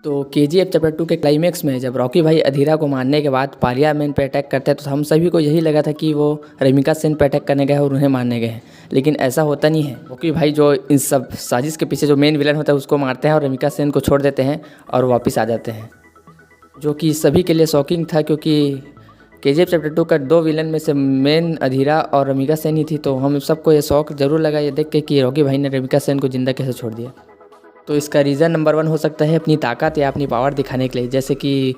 तो KGF chapter 2 के climax में जब रॉकी भाई अधीरा को मारने के बाद पार्लियामेंट पे अटैक करते हैं तो हम सभी को यही लगा था कि वो रमिका सेन पे अटैक करने गए हैं और उन्हें मारने गए हैं, लेकिन ऐसा होता नहीं है। रॉकी भाई जो इन सब साजिश के पीछे जो मेन विलन होता है उसको मारते हैं और रमिका सेन को छोड़ देते हैं और वापस आ जाते हैं, जो कि सभी के लिए शॉकिंग था क्योंकि केजीएफ चैप्टर 2 का 2 विलन में से मेन अधीरा और रमिका सेन ही थी। तो हम सबको ये शौक ज़रूर लगा ये देख के कि रॉकी भाई ने रमिका सेन को ज़िंदा कैसे छोड़ दिया। तो इसका रीज़न नंबर 1 हो सकता है अपनी ताकत या अपनी पावर दिखाने के लिए, जैसे कि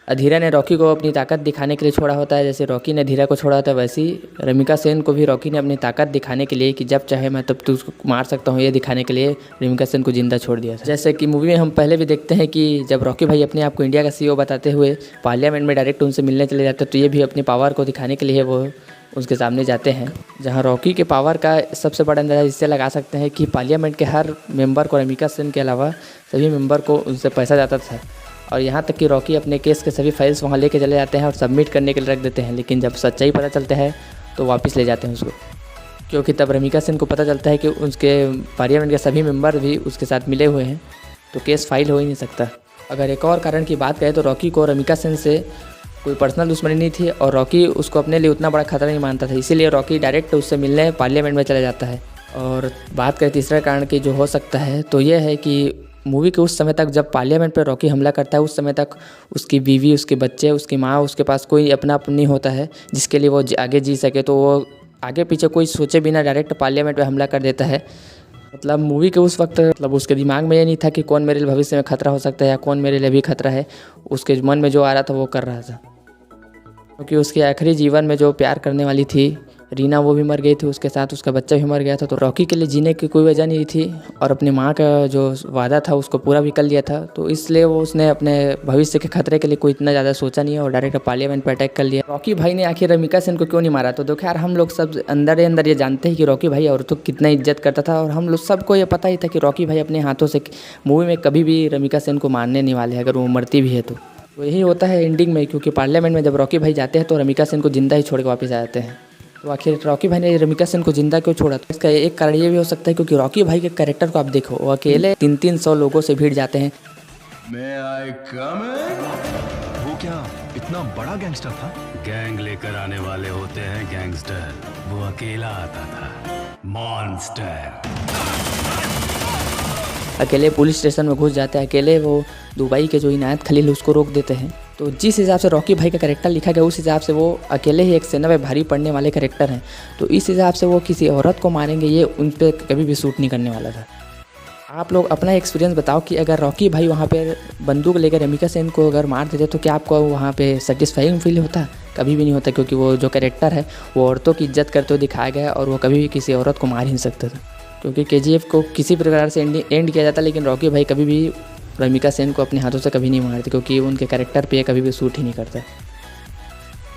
अधीरा ने रॉकी को अपनी ताकत दिखाने के लिए छोड़ा होता है, जैसे रॉकी ने अधीरा को छोड़ा होता है, वैसे ही रमिका सेन को भी रॉकी ने अपनी ताकत दिखाने के लिए कि जब चाहे मैं तब उसको मार सकता हूँ, ये दिखाने के लिए रमिका सेन को जिंदा छोड़ दिया था। जैसे कि मूवी में हम पहले भी देखते हैं कि जब रॉकी भाई अपने आप को इंडिया का CEO बताते हुए पार्लियामेंट में डायरेक्ट उनसे मिलने चले जाते हैं, तो ये भी अपनी पावर को दिखाने के लिए वो उसके सामने जाते हैं। जहां रॉकी के पावर का सबसे बड़ा अंदाज़ा इससे लगा सकते हैं कि पार्लियामेंट के हर मेंबर को रमिका सेन के अलावा सभी मेंबर को उनसे पैसा जाता था, और यहाँ तक कि रॉकी अपने केस के सभी फाइल्स वहाँ लेके चले जाते हैं और सबमिट करने के लिए रख देते हैं, लेकिन जब सच्चाई पता चलता है तो वापस ले जाते हैं उसको, क्योंकि तब रमिका सेन को पता चलता है कि उसके पार्लियामेंट के सभी मेंबर भी उसके साथ मिले हुए हैं, तो केस फाइल हो ही नहीं सकता। अगर एक और कारण की बात करें तो रॉकी को रमिका सेन से कोई पर्सनल दुश्मनी नहीं थी और रॉकी उसको अपने लिए उतना बड़ा खतरा नहीं मानता था, इसीलिए रॉकी डायरेक्ट उससे मिलने पार्लियामेंट में चला जाता है। और बात करें तीसरा कारण की जो हो सकता है तो ये है कि मूवी के उस समय तक जब पार्लियामेंट पर रॉकी हमला करता है उस समय तक उसकी बीवी, उसके बच्चे, उसकी माँ, उसके पास कोई अपनापन नहीं होता है जिसके लिए वो आगे जी सके, तो वो आगे पीछे कोई सोचे बिना डायरेक्ट पार्लियामेंट पर हमला कर देता है। मतलब मूवी के उस वक्त उसके दिमाग में ये नहीं था कि कौन मेरे लिए भविष्य में खतरा हो सकता है या कौन मेरे लिए भी खतरा है, उसके मन में जो आ रहा था वो कर रहा था, क्योंकि उसके आखिरी जीवन में जो प्यार करने वाली थी रीना वो भी मर गई थी, उसके साथ उसका बच्चा भी मर गया था, तो रॉकी के लिए जीने की कोई वजह नहीं थी और अपनी माँ का जो वादा था उसको पूरा भी कर लिया था, तो इसलिए वो उसने अपने भविष्य के खतरे के लिए कोई इतना ज़्यादा सोचा नहीं और डायरेक्ट पार्लियामेंट पर अटैक कर लिया। रॉकी भाई ने आखिर रमिका सेन को क्यों नहीं मारा? तो देखो यार, हम लोग सब अंदर ही अंदर ये जानते हैं कि रॉकी भाई औरतों की कितना इज्जत करता था और हम लोग सबको ये पता ही था कि रॉकी भाई अपने हाथों से मूवी में कभी भी रमिका सेन को मारने नहीं वाले, अगर वो मरती भी है तो यही होता है एंडिंग में, क्योंकि पार्लियामेंट में जब रॉकी भाई जाते हैं तो रमिका सेन को जिंदा ही छोड़ के वापस आ जाते हैं। तो आखिर रॉकी भाई ने रमिका सेन को जिंदा क्यों छोड़ा? तो इसका एक कारण ये भी हो सकता है क्योंकि रॉकी भाई के कैरेक्टर को आप देखो, वो अकेले 300 लोगों से भीड़ जाते हैं। वो क्या इतना बड़ा गैंगस्टर था? गैंग लेकर आने वाले होते हैं गैंगस्टर, वो अकेला आता था मॉन्स्टर। अकेले पुलिस स्टेशन में घुस जाते हैं, अकेले वो दुबई के जो इनायत खलील उसको रोक देते हैं। तो जिस हिसाब से रॉकी भाई का कैरेक्टर लिखा गया उस हिसाब से वो अकेले ही एक सेना में भारी पड़ने वाले कैरेक्टर हैं, तो इस हिसाब से वो किसी औरत को मारेंगे ये उन पर कभी भी सूट नहीं करने वाला था। आप लोग अपना एक्सपीरियंस बताओ कि अगर रॉकी भाई वहाँ पे बंदूक लेकर रमिका सेन को अगर मार देते तो क्या आपको वहाँ पे सेटिस्फाइंग फील होता? कभी भी नहीं होता, क्योंकि वो जो कैरेक्टर है वो औरतों की इज्जत करते हुए दिखाया गया और वो कभी भी किसी औरत को मार ही नहीं सकता था, क्योंकि केजीएफ को किसी प्रकार से एंड किया जाता, लेकिन रॉकी भाई कभी भी रमिका सेन को अपने हाथों से कभी नहीं मारते, क्योंकि उनके कैरेक्टर पे कभी भी सूट ही नहीं करता।